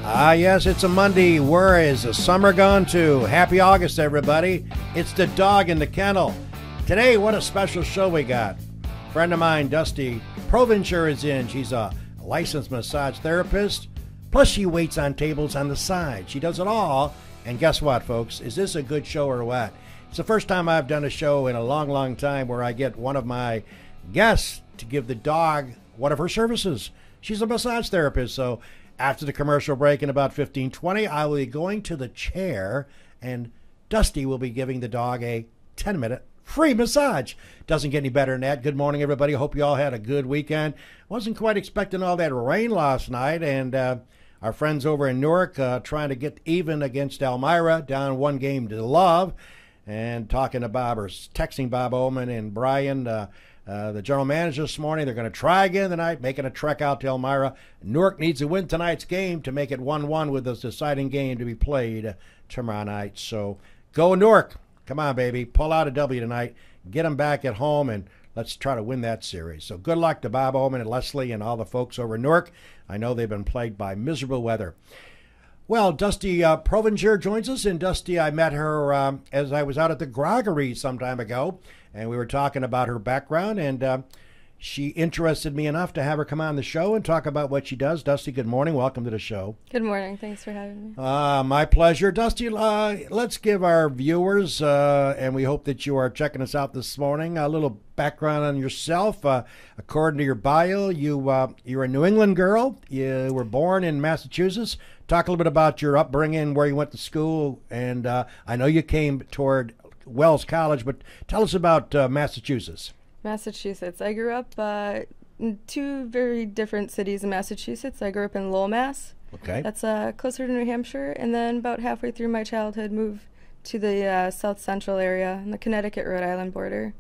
Yes, it's a Monday. Where is the summer gone to? Happy August, everybody. It's the dog in the kennel. Today, what a special show we got. A friend of mine, Dusti Provenchur, is in. She's a licensed massage therapist. Plus, she waits on tables on the side. She does it all. And guess what, folks? Is this a good show or what? It's the first time I've done a show in a long, long time where I get one of my guests to give the dog one of her services. She's a massage therapist, so after the commercial break in about 15-20, I will be going to the chair, and Dusti will be giving the dog a 10-minute free massage. Doesn't get any better than that. Good morning, everybody. Hope you all had a good weekend. Wasn't quite expecting all that rain last night, and our friends over in Newark trying to get even against Elmira, down 1-0, and talking to Bob, or texting Bob Oman and Brian, the general manager, this morning. They're going to try again tonight, making a trek out to Elmira. Newark needs to win tonight's game to make it 1-1 with this deciding game to be played tomorrow night. So go Newark. Come on, baby. Pull out a W tonight. Get them back at home, and let's try to win that series. So good luck to Bob Oman and Leslie and all the folks over in Newark. I know they've been plagued by miserable weather. Well, Dusti Provenchur joins us, and Dusti, I met her as I was out at the Groggery some time ago, and we were talking about her background, and she interested me enough to have her come on the show and talk about what she does. Dusti, good morning. Welcome to the show. Good morning. Thanks for having me. My pleasure. Dusti, let's give our viewers, and we hope that you are checking us out this morning, a little background on yourself. According to your bio, you're a New England girl. You were born in Massachusetts. Talk a little bit about your upbringing, where you went to school, and I know you came toward Wells College, but tell us about Massachusetts. Massachusetts. I grew up in two very different cities in Massachusetts. I grew up in Lowell, Mass. Okay. That's closer to New Hampshire, and then about halfway through my childhood, moved to the south central area on the Connecticut-Rhode Island border.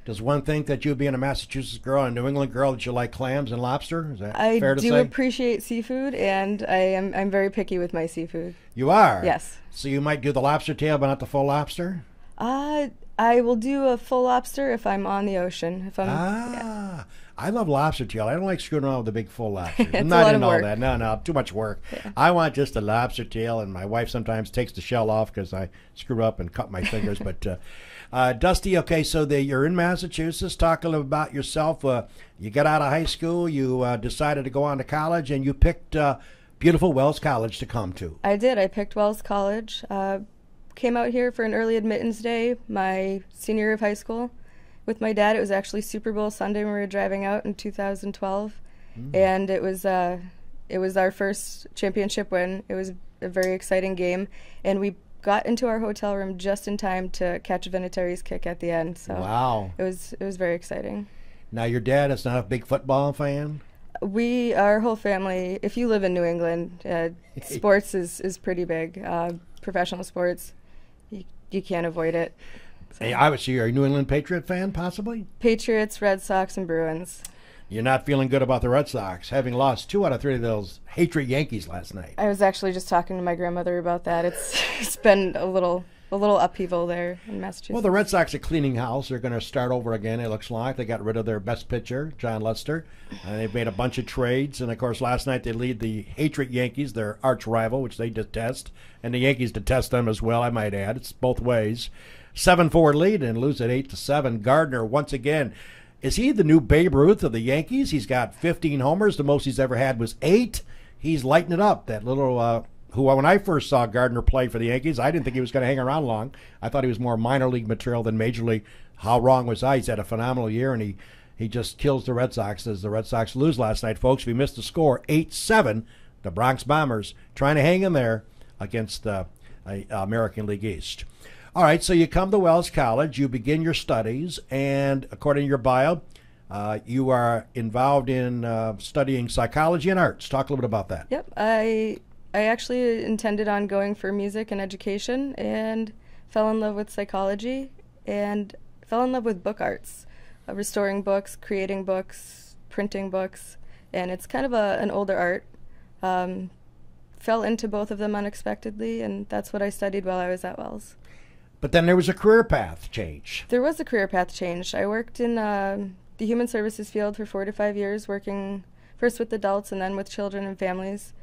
Does one think that you being a Massachusetts girl and a New England girl that you like clams and lobster? Is that fair to say? I do appreciate seafood, and I'm very picky with my seafood. You are? Yes. So you might do the lobster tail, but not the full lobster? I will do a full lobster if I'm on the ocean. If I'm, yeah. I love lobster tail. I don't like screwing around with the big full lobster. It's I'm not a lot in of all work. that. No, too much work. Yeah. I want just a lobster tail, and my wife sometimes takes the shell off because I screw up and cut my fingers. But Dusti, okay, so you're in Massachusetts. Talk a little about yourself. You got out of high school. You decided to go on to college, and you picked beautiful Wells College to come to. I did. I picked Wells College. Came out here for an early admittance day my senior year of high school with my dad. It was actually Super Bowl Sunday when we were driving out in 2012, and it was our first championship win. It was a very exciting game, and we got into our hotel room just in time to catch Vinatieri's kick at the end. So wow, it was very exciting. Now your dad is not a big football fan? Our whole family, if you live in New England, sports is pretty big. Professional sports, you can't avoid it. So. Hey, obviously you're a New England Patriot fan, possibly? Patriots, Red Sox, and Bruins. You're not feeling good about the Red Sox, having lost 2 out of 3 of those hatred Yankees last night. I was actually just talking to my grandmother about that. It's been a little upheaval there in Massachusetts. Well, the Red Sox are cleaning house. They're going to start over again, it looks like. They got rid of their best pitcher, John Lester, and they've made a bunch of trades. And, of course, last night they lead the hatred Yankees, their arch rival, which they detest. And the Yankees detest them as well, I might add. It's both ways. 7-4 lead and lose at 8-7. Gardner, once again, is he the new Babe Ruth of the Yankees? He's got 15 homers. The most he's ever had was 8. He's lighting it up. That little when I first saw Gardner play for the Yankees, I didn't think he was going to hang around long. I thought he was more minor league material than major league. How wrong was I? He's had a phenomenal year, and he just kills the Red Sox as the Red Sox lose last night, folks. We missed the score, 8-7. The Bronx Bombers trying to hang in there against the American League East. All right, so you come to Wells College, you begin your studies, and according to your bio, you are involved in studying psychology and arts. Talk a little bit about that. Yep, I actually intended on going for music and education and fell in love with psychology and fell in love with book arts, restoring books, creating books, printing books, and it's kind of an older art. Fell into both of them unexpectedly, and that's what I studied while I was at Wells. But then there was a career path change. There was a career path change. I worked in the human services field for 4 to 5 years, working first with adults and then with children and families.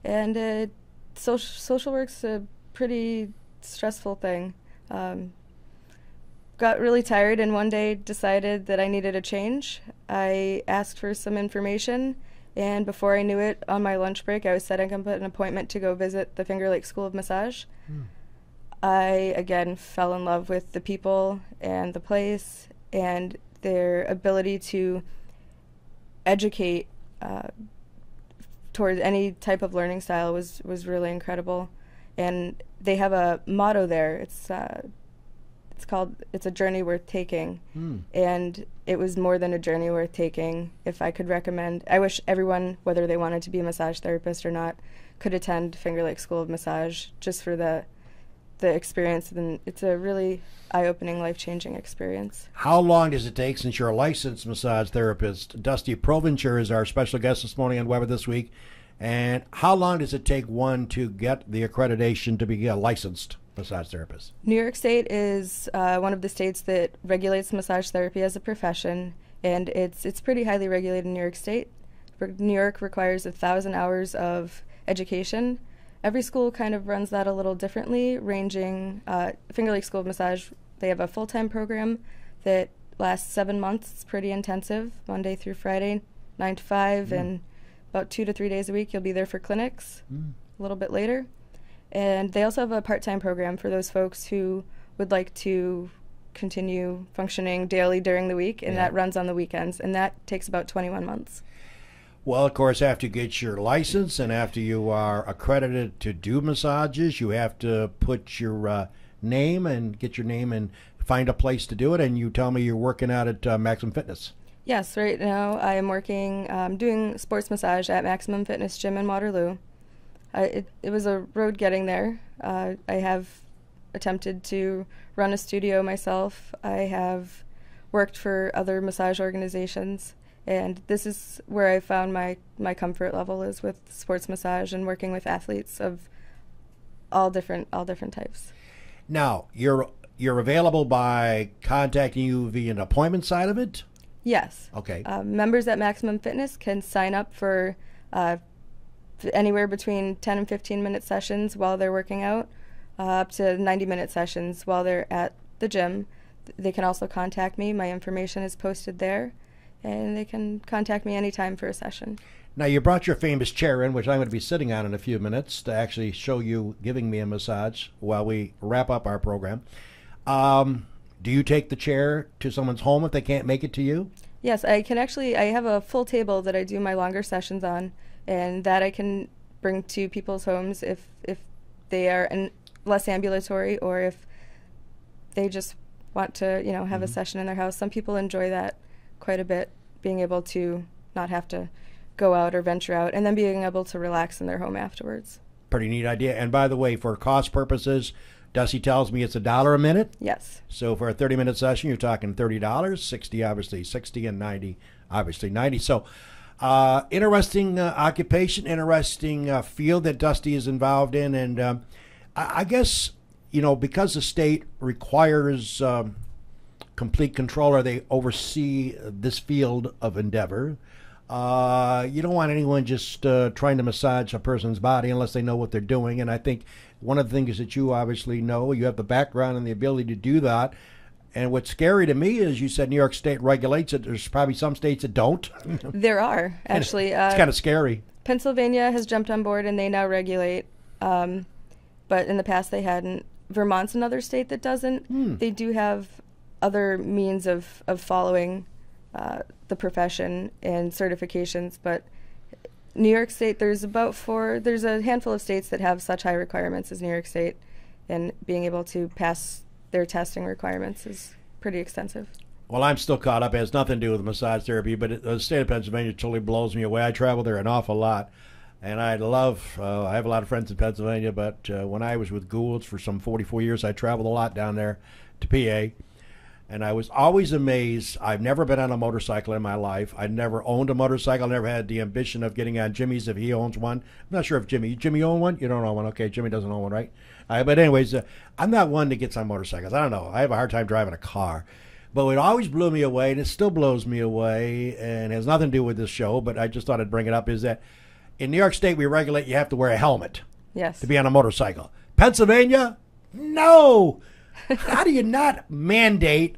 And Social work's a pretty stressful thing. Got really tired and one day decided that I needed a change. I asked for some information, and before I knew it, on my lunch break, I was setting up an appointment to go visit the Finger Lakes School of Massage. I, again, fell in love with the people and the place and their ability to educate towards any type of learning style was really incredible. And they have a motto there. It's a journey worth taking. And it was more than a journey worth taking. If I could recommend, I wish everyone, whether they wanted to be a massage therapist or not, could attend Finger Lakes School of Massage just for the experience. And it's a really eye-opening, life-changing experience. How long does it take, since you're a licensed massage therapist? Dusti Provenchur is our special guest this morning on Weber This Week. And how long does it take one to get the accreditation to be a licensed massage therapist? New York State is one of the states that regulates massage therapy as a profession, and it's pretty highly regulated in New York State. New York requires 1,000 hours of education. Every school kind of runs that a little differently, ranging, Finger Lakes School of Massage, they have a full-time program that lasts 7 months. It's pretty intensive, Monday through Friday, 9 to 5, and about 2 to 3 days a week you'll be there for clinics a little bit later. And they also have a part-time program for those folks who would like to continue functioning daily during the week, and that runs on the weekends, and that takes about 21 months. Well, of course, after you get your license and after you are accredited to do massages, you have to put your name and get your name and find a place to do it. And you tell me you're working out at Maximum Fitness. Yes, right now I am working, doing sports massage at Maximum Fitness Gym in Waterloo. It was a road getting there. I have attempted to run a studio myself. I have worked for other massage organizations. And this is where I found my comfort level, is with sports massage and working with athletes of all different types. Now, you're available by contacting you via an appointment side of it? Yes. Okay. Members at Maximum Fitness can sign up for anywhere between 10 and 15-minute sessions while they're working out, up to 90-minute sessions while they're at the gym. They can also contact me. My information is posted there. And they can contact me anytime for a session. Now, you brought your famous chair in, which I'm going to be sitting on in a few minutes, to actually show you giving me a massage while we wrap up our program. Do you take the chair to someone's home if they can't make it to you? Yes, I have a full table that I do my longer sessions on, and that I can bring to people's homes if they are less ambulatory, or if they just want to, have a session in their house. Some people enjoy that quite a bit, being able to not have to go out or venture out, and then being able to relax in their home afterwards. Pretty neat idea. And by the way, for cost purposes, Dusty tells me it's $1 a minute. Yes. So for a 30-minute session, you're talking $30, 60 obviously 60, and 90 obviously 90. So interesting occupation, interesting field that Dusty is involved in, and I guess because the state requires complete control, or they oversee this field of endeavor. You don't want anyone just trying to massage a person's body unless they know what they're doing. And I think one of the things that you obviously know, you have the background and the ability to do that. And what's scary to me is you said New York State regulates it. There's probably some states that don't. There are, actually. It's kind of scary. Pennsylvania has jumped on board and they now regulate. But in the past they hadn't. Vermont's another state that doesn't. They do have other means of following the profession and certifications, but New York State, there's a handful of states that have such high requirements as New York State, and being able to pass their testing requirements is pretty extensive. Well, I'm still caught up. It has nothing to do with massage therapy, but the state of Pennsylvania totally blows me away. I travel there an awful lot, and I have a lot of friends in Pennsylvania, but when I was with Gould's for some 44 years, I traveled a lot down there to PA. And I was always amazed. I've never been on a motorcycle in my life. I never owned a motorcycle. I never had the ambition of getting on Jimmy's if he owns one. I'm not sure if Jimmy owned one? You don't own one. Okay, Jimmy doesn't own one, right? But anyways, I'm not one that gets on motorcycles. I don't know. I have a hard time driving a car. But it always blew me away, and it still blows me away, and it has nothing to do with this show, but I just thought I'd bring it up, is that in New York State we regulate you have to wear a helmet. Yes. to be on a motorcycle. Pennsylvania, no. How do you not mandate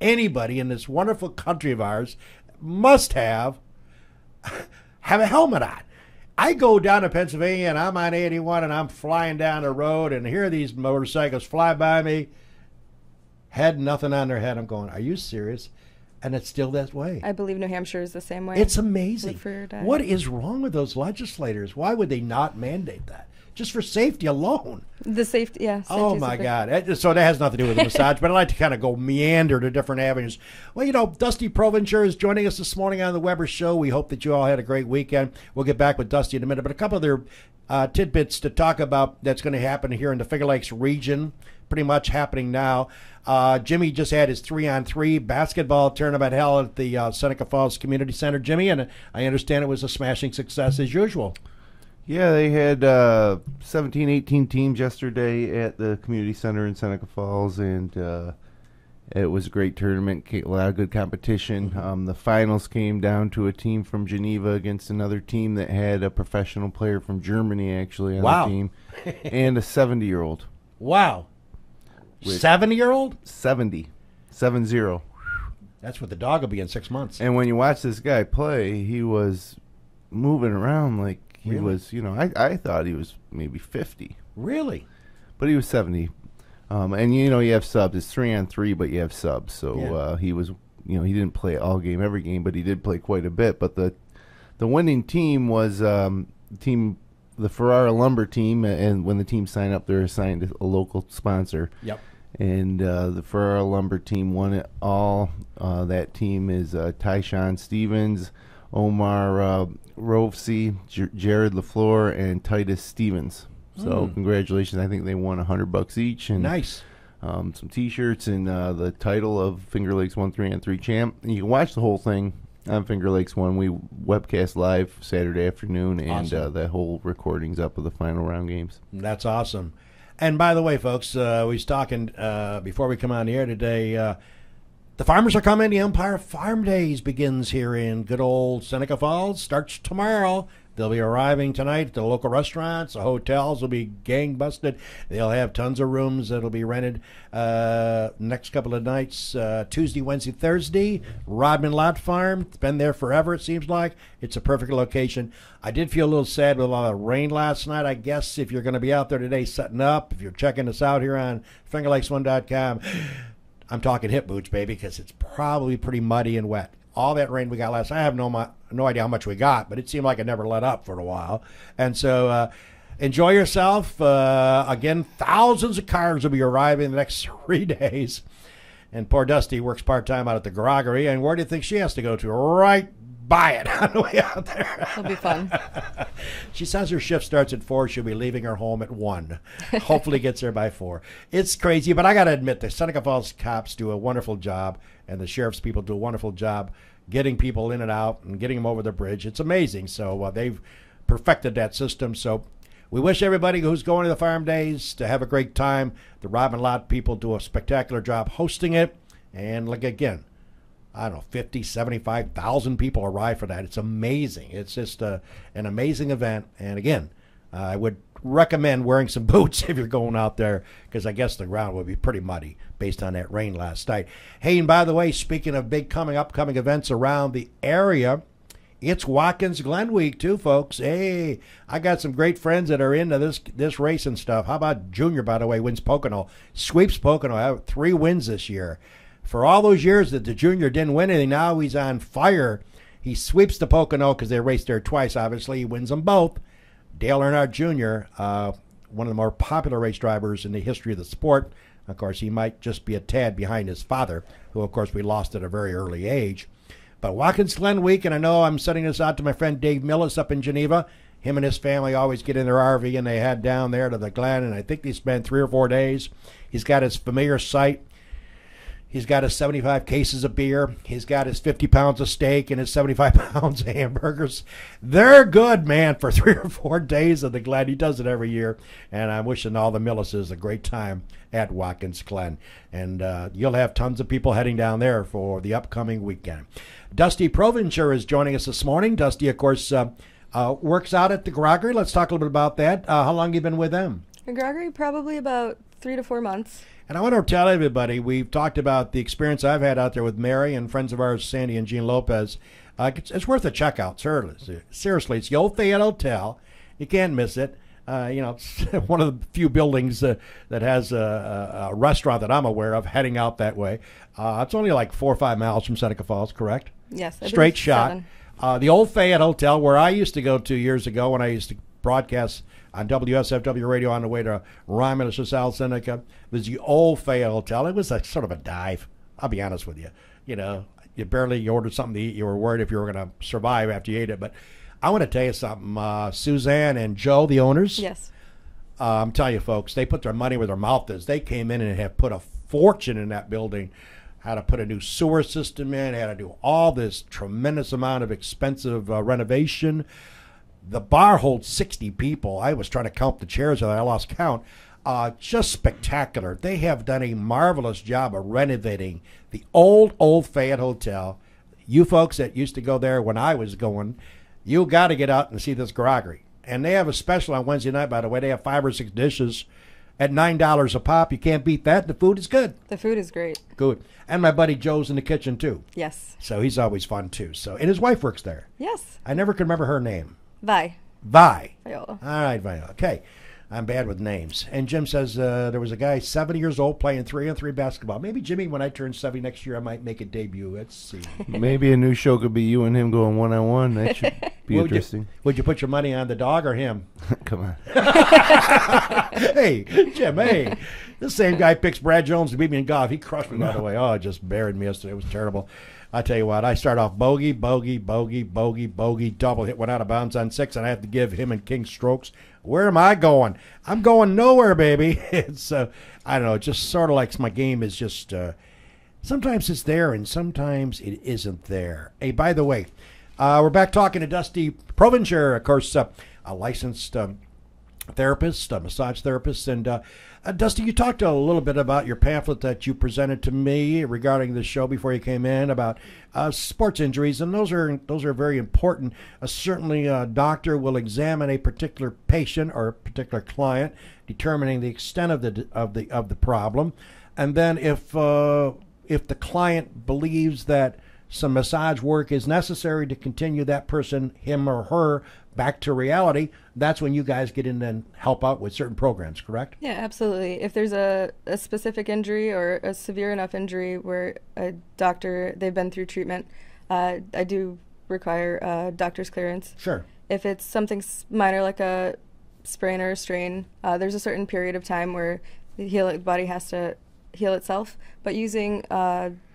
anybody in this wonderful country of ours must have a helmet on? I go down to Pennsylvania and I'm on 81 and I'm flying down the road and here these motorcycles fly by me, had nothing on their head. I'm going, are you serious? And it's still that way. I believe New Hampshire is the same way. It's amazing. Live free or die. What is wrong with those legislators? Why would they not mandate that? Just for safety alone. The safety, yeah. Oh, my God. So that has nothing to do with the massage, but I like to kind of go meander to different avenues. Well, you know, Dusti Provenchur is joining us this morning on the Weber Show. We hope that you all had a great weekend. We'll get back with Dusti in a minute, but a couple other tidbits to talk about that's going to happen here in the Finger Lakes region, pretty much happening now. Jimmy just had his 3-on-3 basketball tournament held at the Seneca Falls Community Center, Jimmy, and I understand it was a smashing success as usual. Yeah, they had 17, 18 teams yesterday at the community center in Seneca Falls, and it was a great tournament, a lot of good competition. The finals came down to a team from Geneva against another team that had a professional player from Germany actually on the team, and a 70-year-old. Wow. 70-year-old? 70. 7-0. That's what the dog will be in 6 months. And when you watch this guy play, he was moving around like he was, you know, I thought he was maybe 50. Really? But he was 70. And, you know, you have subs. It's 3-on-3, but you have subs. So he was, you know, he didn't play all game, every game, but he did play quite a bit. But the winning team was the Ferrara Lumber team. And when the team signed up, they're assigned a local sponsor. Yep. And the Ferrara Lumber team won it all. That team is Tyshawn Stevens, Omar Rovesey, Jared LaFleur, and Titus Stevens. So congratulations. I think they won $100 each. And nice. Some T-shirts and the title of Finger Lakes 1 3-on-3 champ. And you can watch the whole thing on Finger Lakes 1. We webcast live Saturday afternoon, and awesome. The whole recording's up of the final round games. That's awesome. And by the way, folks, we was talking before we come on the air today, the farmers are coming. The Empire Farm Days begins here in good old Seneca Falls. Starts tomorrow. They'll be arriving tonight at the local restaurants. The hotels will be gang-busted. They'll have tons of rooms that'll be rented next couple of nights, Tuesday, Wednesday, Thursday. Rodman Lot Farm. It's been there forever, it seems like. It's a perfect location. I did feel a little sad with a lot of rain last night. I guess if you're going to be out there today setting up, if you're checking us out here on fingerlakes1.com, I'm talking hip boots, baby, because it's probably pretty muddy and wet. All that rain we got last night, I have no idea how much we got, but it seemed like it never let up for a while. And so enjoy yourself. Again, thousands of cars will be arriving in the next 3 days. And poor Dusti works part-time out at the Groggery. And where do you think she has to go to? Right by it on the way out there. It'll be fun. She says her shift starts at 4. She'll be leaving her home at 1. Hopefully gets there by 4. It's crazy, but I got to admit, the Seneca Falls cops do a wonderful job, and the sheriff's people do a wonderful job getting people in and out and getting them over the bridge. It's amazing. So they've perfected that system. So we wish everybody who's going to the farm days to have a great time. The Robin Lot people do a spectacular job hosting it. And like again, I don't know, 50, 75,000 people arrive for that. It's amazing. It's just an amazing event. And again, I would recommend wearing some boots if you're going out there, because I guess the ground would be pretty muddy based on that rain last night. Hey, and by the way, speaking of big upcoming events around the area, it's Watkins Glen week too, folks. Hey, I got some great friends that are into this racing stuff. How about Junior, by the way, wins Pocono, sweeps Pocono, have 3 wins this year. For all those years that the Junior didn't win anything, now he's on fire. He sweeps the Pocono because they raced there twice, obviously. He wins them both. Dale Earnhardt Jr., one of the more popular race drivers in the history of the sport. Of course, he might just be a tad behind his father, who, of course, we lost at a very early age. But Watkins Glen week, and I know I'm sending this out to my friend Dave Millis up in Geneva. Him and his family always get in their RV, and they head down there to the Glen, and I think they spend 3 or 4 days. He's got his familiar site. He's got his 75 cases of beer. He's got his 50 pounds of steak and his 75 pounds of hamburgers. They're good, man, for 3 or 4 days of the Glen. He does it every year, and I'm wishing all the Millises a great time at Watkins Glen. And you'll have tons of people heading down there for the upcoming weekend. Dusti Provenchur is joining us this morning. Dusti, of course, works out at the Crocker. Let's talk a little bit about that. How long have you been with them? The Groggery, probably about 3 to 4 months. And I want to tell everybody, we've talked about the experience I've had out there with Mary and friends of ours, Sandy and Jean Lopez. It's worth a check out, seriously. It's the Old Fayette Hotel. You can't miss it. It's one of the few buildings that has a restaurant that I'm aware of heading out that way. It's only like 4 or 5 miles from Seneca Falls, correct? Yes. Straight shot. 7. The Old Fayette Hotel, where I used to go to years ago when I used to broadcast on WSFW radio on the way to Romulus or South Seneca, was the Old Fayette Hotel. It was a sort of a dive, I'll be honest with you. You ordered something to eat. You were worried if you were going to survive after you ate it. But I want to tell you something. Suzanne and Joe, the owners. Yes. I'm telling you, folks, they put their money where their mouth is. They came in and have put a fortune in that building. Had to put a new sewer system in. Had to do all this tremendous amount of expensive renovation. The bar holds 60 people. I was trying to count the chairs and I lost count. Just spectacular. They have done a marvelous job of renovating the old Fayette Hotel. You folks that used to go there when I was going, you got to get out and see this Groggery. And they have a special on Wednesday night, by the way. They have 5 or 6 dishes at $9 a pop. You can't beat that. The food is good. The food is great. Good. And my buddy Joe's in the kitchen, too. Yes. So he's always fun, too. And his wife works there. Yes. I never could remember her name. Vi. All Viola. right, Viola. Okay. I'm bad with names. And Jim says there was a guy 70 years old playing 3-on-3 basketball. Maybe, Jimmy, when I turn 70 next year, I might make a debut. Let's see. Maybe a new show could be you and him going one-on-one. That should be interesting. Would you put your money on the dog or him? Come on. Hey, Jim, hey. This same guy picks Brad Jones to beat me in golf. He crushed me, by the way. Oh, it just buried me yesterday. It was terrible. I tell you what, I start off bogey, double, hit one out of bounds on 6, and I have to give him and King strokes. Where am I going? I'm going nowhere, baby. It's, I don't know, just sort of like my game is just, sometimes it's there and sometimes it isn't there. Hey, by the way, we're back talking to Dusti Provenchur, of course, a licensed therapist, a massage therapist, and Dusty, you talked a little bit about your pamphlet that you presented to me regarding the show before you came in about sports injuries, and those are very important. Certainly, a doctor will examine a particular patient or a particular client, determining the extent of the problem, and then if the client believes that some massage work is necessary to continue that person, him or her, back to reality, that's when you guys get in and help out with certain programs, correct? Yeah, absolutely. If there's a specific injury or a severe enough injury where a doctor, they've been through treatment, I do require a doctor's clearance. Sure. If it's something minor like a sprain or a strain, there's a certain period of time where the body has to heal itself, but using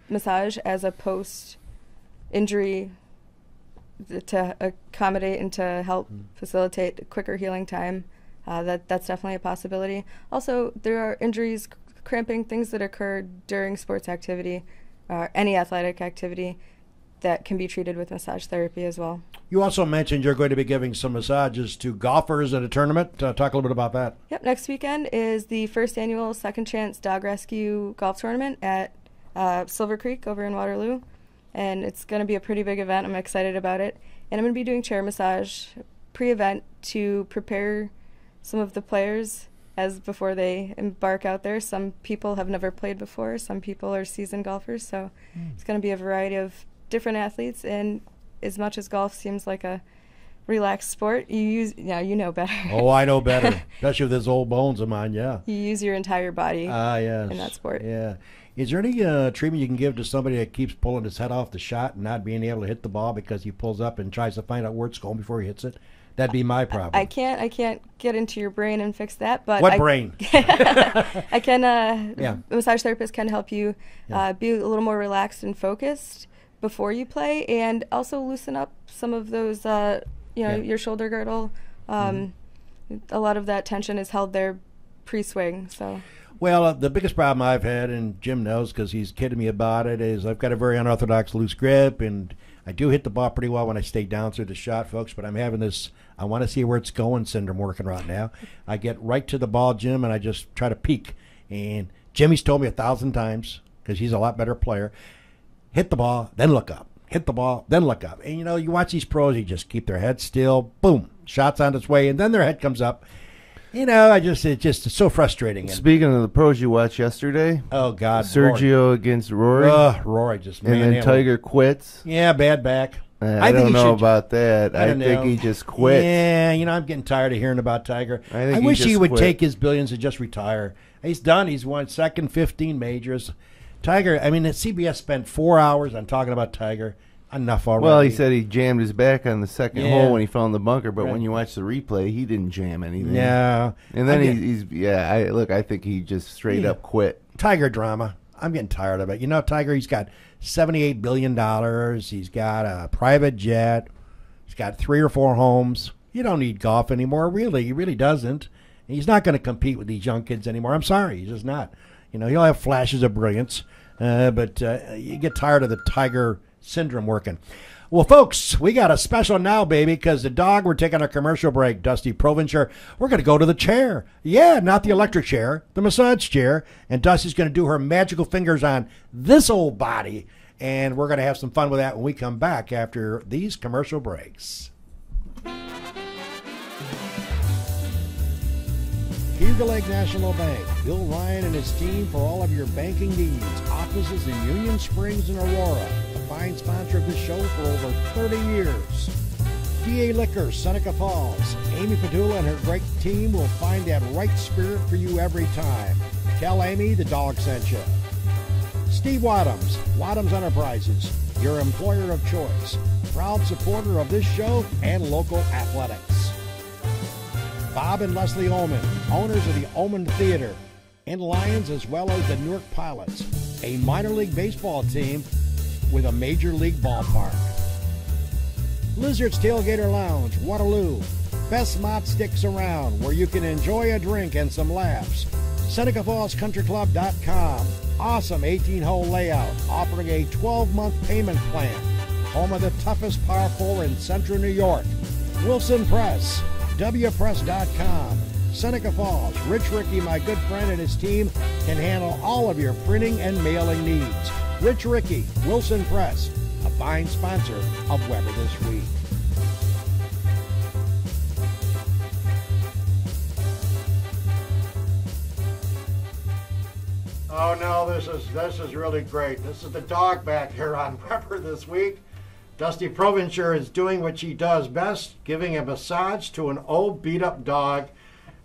massage as a post-injury to accommodate and to help facilitate quicker healing time, that's definitely a possibility. Also, there are injuries, cramping, things that occur during sports activity, any athletic activity, that can be treated with massage therapy as well. You also mentioned you're going to be giving some massages to golfers at a tournament. Talk a little bit about that. Yep, next weekend is the first annual Second Chance Dog Rescue Golf Tournament at Silver Creek over in Waterloo. And it's going to be a pretty big event. I'm excited about it. And I'm going to be doing chair massage pre-event to prepare some of the players as before they embark out there. Some people have never played before. Some people are seasoned golfers. So it's going to be a variety of different athletes. And as much as golf seems like a relaxed sport, you know better. Oh, I know better, especially with those old bones of mine, yeah. You use your entire body yes. in that sport. Yeah. Is there any treatment you can give to somebody that keeps pulling his head off the shot and not being able to hit the ball because he pulls up and tries to find out where it's going before he hits it? That'd be my problem. I can't get into your brain and fix that, but what brain? I can. Yeah. A massage therapist can help you be a little more relaxed and focused before you play, and also loosen up some of those. Your shoulder girdle. A lot of that tension is held there pre-swing. So. Well, the biggest problem I've had, and Jim knows because he's kidding me about it, is I've got a very unorthodox loose grip, and I do hit the ball pretty well when I stay down through the shot, folks, but I'm having this I want to see where it's going syndrome working right now. I get right to the ball, Jim, and I just try to peek. And Jimmy's told me 1,000 times, because he's a lot better player, hit the ball, then look up. hit the ball, then look up. And, you watch these pros, you just keep their head still, boom, shot's on its way, and then their head comes up. It's so frustrating. Speaking of the pros you watched yesterday, oh, God. Sergio Rory. Against Rory. Rory just, man. And then Tiger quits. Yeah, bad back. I don't know about that. I think he just quit. Yeah, I'm getting tired of hearing about Tiger. I wish he would take his billions and just retire. He's done. He's won second 15 majors. Tiger, the CBS spent 4 hours on talking about Tiger. Enough already. Well, he said he jammed his back on the second hole when he found the bunker, but when you watch the replay, he didn't jam anything. Yeah. And then I think he just straight up quit. Tiger drama. I'm getting tired of it. Tiger, he's got $78 billion. He's got a private jet. He's got 3 or 4 homes. You don't need golf anymore, really. He really doesn't. He's not going to compete with these young kids anymore. I'm sorry. He's just not. He'll have flashes of brilliance, but you get tired of the Tiger syndrome working. Well, folks, we got a special now, baby, because the dog, we're taking our commercial break. Dusti Provenchur, we're going to go to the chair. Yeah, not the electric chair, the massage chair. And Dusti's going to do her magical fingers on this old body. And we're going to have some fun with that when we come back after these commercial breaks. Eagle Lake National Bank. Bill Ryan and his team for all of your banking needs. Offices in Union Springs and Aurora. A fine sponsor of this show for over 30 years. DA Liquor, Seneca Falls. Amy Padula and her great team will find that right spirit for you every time. Tell Amy the dog sent you. Steve Wadhams, Wadhams Enterprises, your employer of choice. Proud supporter of this show and local athletics. Bob and Leslie Oman, owners of the Oman Theater in Lyons, as well as the Newark Pilots, a minor league baseball team with a major league ballpark. Lizard's Tailgater Lounge, Waterloo, best mott sticks around where you can enjoy a drink and some laughs. SenecaFallsCountryClub.com, awesome 18-hole layout, offering a 12-month payment plan. Home of the toughest par 4 in central New York. Wilson Press, wpress.com. Seneca Falls, Rich Ricky, my good friend, and his team can handle all of your printing and mailing needs. Rich Ricky, Wilson Press, a fine sponsor of Weather This Week. Oh no, this is really great. This is the dog back here on Weather This Week. Dusti Provenchur is doing what she does best, giving a massage to an old beat-up dog,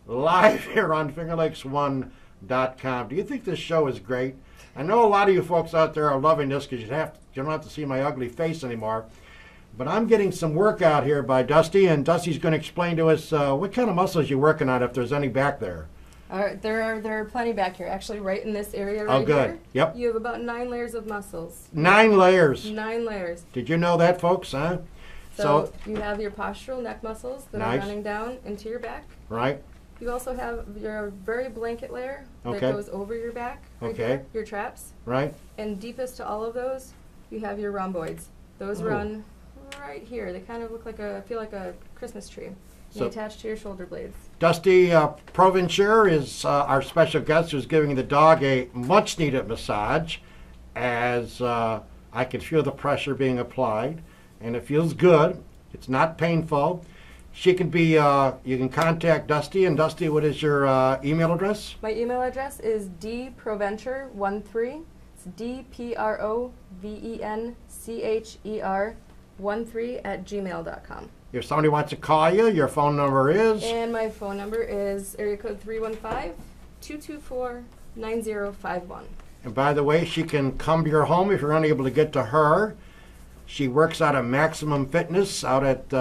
live here on FingerLakes1.com. Do you think this show is great? I know a lot of you folks out there are loving this because you don't have to see my ugly face anymore. But I'm getting some workout here by Dusti, and Dusti's going to explain to us what kind of muscles you're working on, if there's any back there. There are plenty back here. Actually, right in this area right here. Oh, good. Here, yep. You have about 9 layers of muscles. 9 layers. 9 layers. Did you know that, folks? Huh? So you have your postural neck muscles that nice. are running down into your back. Right. You also have your very blanket layer that goes over your back. Right here, your traps. Right. And deepest to all of those, you have your rhomboids. Those run right here. They kind of look like feel like a Christmas tree. They attach to your shoulder blades. Dusti Provenchur is our special guest who's giving the dog a much-needed massage, as I can feel the pressure being applied, and it feels good. It's not painful. She can be, you can contact Dusti, and Dusti, what is your email address? My email address is dprovencher13. It's dprovencher13@gmail.com. If somebody wants to call you, your phone number is? And my phone number is area code 315-224-9051. And by the way, she can come to your home if you're unable to get to her. She works out of Maximum Fitness out at,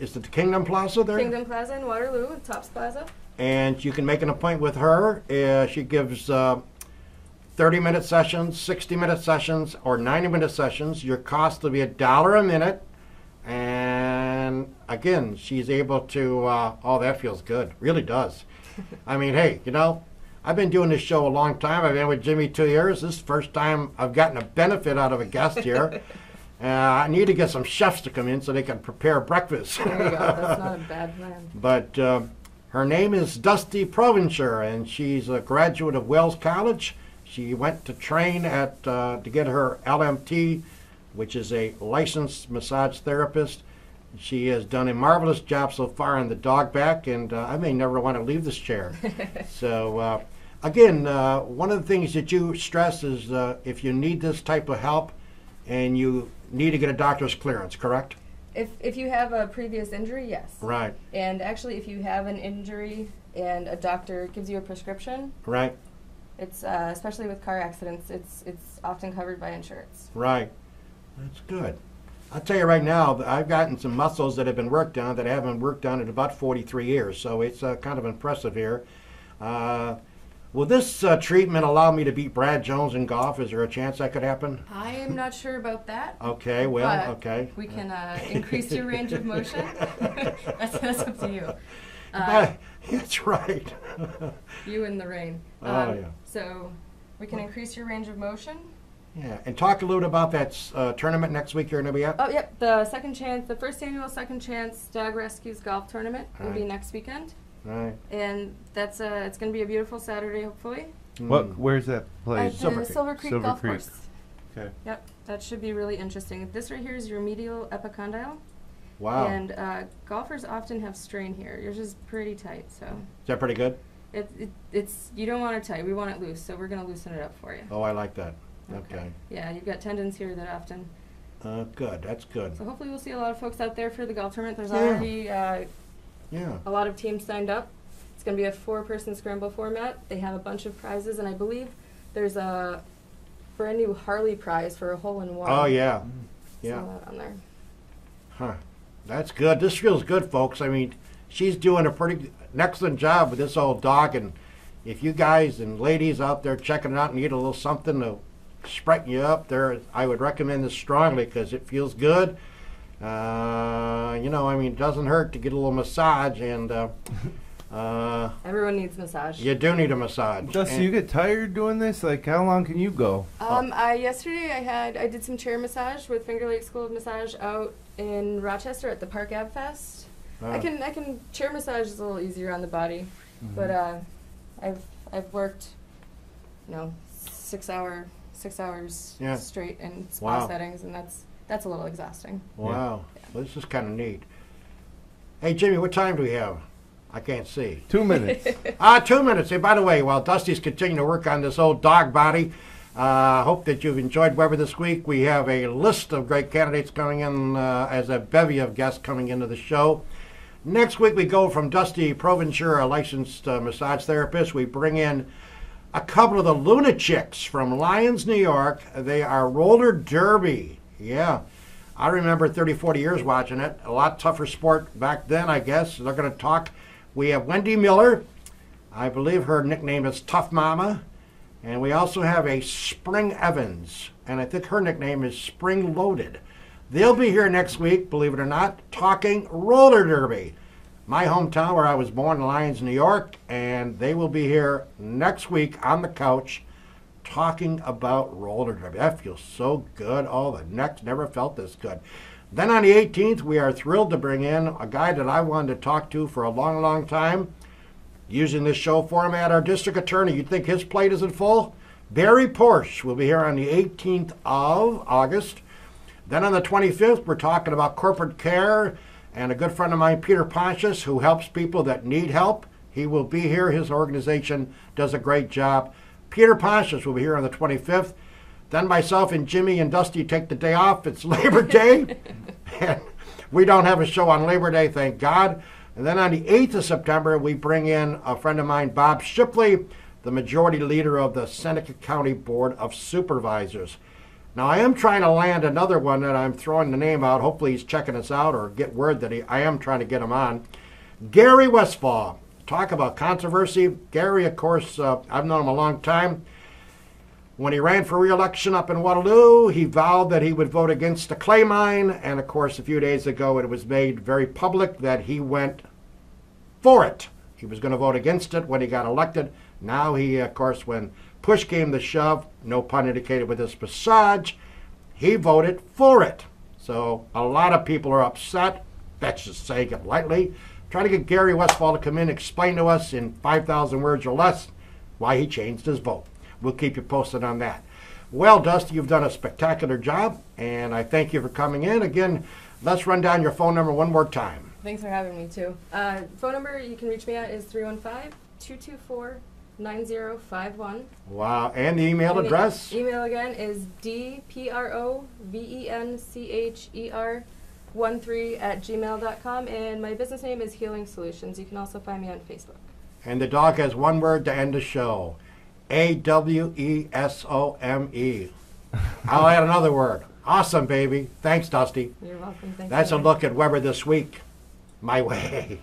is it the Kingdom Plaza there? Kingdom Plaza in Waterloo, Tops Plaza. And you can make an appointment with her. She gives 30-minute sessions, 60-minute sessions, or 90-minute sessions. Your cost will be $1 a minute. And again, she's able to, oh, that feels good. Really does. I mean, hey, I've been doing this show a long time. I've been with Jimmy 2 years. This is the first time I've gotten a benefit out of a guest here. I need to get some chefs to come in so they can prepare breakfast. There you go. That's not a bad plan. But her name is Dusti Provenchur, and she's a graduate of Wells College. She went to train at to get her LMT which is a licensed massage therapist. She has done a marvelous job so far on the dog back, and I may never want to leave this chair. So, again, one of the things that you stress is if you need this type of help and you need to get a doctor's clearance, correct? If you have a previous injury, yes. Right. And actually, if you have an injury and a doctor gives you a prescription, right, it's especially with car accidents, it's often covered by insurance. Right. That's good. I'll tell you right now, I've gotten some muscles that have been worked on that I haven't worked on in about 43 years, so it's kind of impressive here. Will this treatment allow me to beat Brad Jones in golf? Is there a chance that could happen? I am not sure about that. Okay, well, okay. We can increase your range of motion. that's up to you. That's right. You in the rain. Oh, yeah. So we can increase your range of motion. Yeah, and talk a little bit about that tournament next week you're going to be at. Oh, yep. The first annual Second Chance Dog Rescues Golf Tournament will be next weekend. Right. And that's it's going to be a beautiful Saturday, hopefully. Where's that place? Silver Creek Golf Course. Okay. Yep, that should be really interesting. This right here is your medial epicondyle. Wow. And golfers often have strain here. Yours is pretty tight, so. Is that pretty good? It's you don't want it tight. We want it loose, so we're going to loosen it up for you. Oh, I like that. Okay. Yeah, you've got tendons here that often. Good. That's good. So hopefully we'll see a lot of folks out there for the golf tournament. There's already a lot of teams signed up. It's going to be a 4-person scramble format. They have a bunch of prizes, and I believe there's a brand new Harley prize for a hole-in-one. Oh, yeah. Yeah. On there. Huh. That's good. This feels good, folks. I mean, she's doing an excellent job with this old dog, and if you guys and ladies out there checking it out and need a little something to spriten you up there, I would recommend this strongly because it feels good. I mean, it doesn't hurt to get a little massage, and everyone needs massage. You do need a massage. Dusty, you get tired doing this? Like, how long can you go? Yesterday I did some chair massage with Finger Lakes School of Massage out in Rochester at the Park Ave Fest. I can chair massage is a little easier on the body, but I've worked 6 hours straight in spa settings, and that's a little exhausting. Wow. Yeah. Well, this is kind of neat. Hey, Jimmy, what time do we have? I can't see. 2 minutes. 2 minutes. Hey, by the way, while Dusty's continuing to work on this old dog body, hope that you've enjoyed Weber this week. We have a list of great candidates coming in as a bevy of guests coming into the show. Next week, we go from Dusti Provenchur, a licensed massage therapist. We bring in a couple of the Lunachicks from Lyons, New York. They are roller derby. Yeah. I remember 30, 40 years watching it. A lot tougher sport back then, I guess. They're going to talk. We have Wendy Miller. I believe her nickname is Tough Mama. And we also have a Spring Evans. And I think her nickname is Spring Loaded. They'll be here next week, believe it or not, talking roller derby. My hometown where I was born in Lyons, New York. And they will be here next week on the couch talking about roller derby. That feels so good. Oh, the neck never felt this good. Then on the 18th, we are thrilled to bring in a guy that I wanted to talk to for a long, long time. Using this show format, our district attorney. You'd think his plate isn't full? Barry Porsche will be here on the 18th of August. Then on the 25th, we're talking about corporate care and a good friend of mine, Peter Pontius, who helps people that need help. He will be here. His organization does a great job. Peter Pontius will be here on the 25th. Then myself and Jimmy and Dusty take the day off. It's Labor Day. And we don't have a show on Labor Day, thank God. And then on the 8th of September, we bring in a friend of mine, Bob Shipley, the majority leader of the Seneca County Board of Supervisors. Now, I am trying to land another one that I'm throwing the name out. Hopefully he's checking us out or get word that I am trying to get him on. Gary Westfall. Talk about controversy. Gary, of course, I've known him a long time. When he ran for re-election up in Waterloo, he vowed that he would vote against the clay mine. And, of course, a few days ago, it was made very public that he went for it. He was going to vote against it when he got elected. Now he, of course, when push came to shove, no pun indicated with this massage, he voted for it. So a lot of people are upset. That's just saying it lightly. Trying to get Gary Westfall to come in and explain to us in 5,000 words or less why he changed his vote. We'll keep you posted on that. Well, Dusty, you've done a spectacular job, and I thank you for coming in. Again, let's run down your phone number one more time. Thanks for having me, too. Phone number you can reach me at is 315-224-9051. Wow, and the email address? Email again is dprovencher13@gmail.com, and my business name is Healing Solutions. You can also find me on Facebook. And the dog has one word to end the show. AWESOME. I'll add another word. Awesome, baby. Thanks, Dusty. You're welcome. Thanks. That's a look at Weber this week. My way.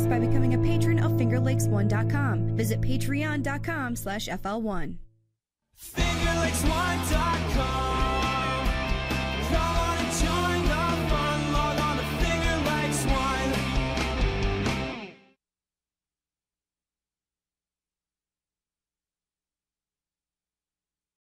By becoming a patron of FingerLakes1.com. Visit patreon.com/FL1. FingerLakes1.com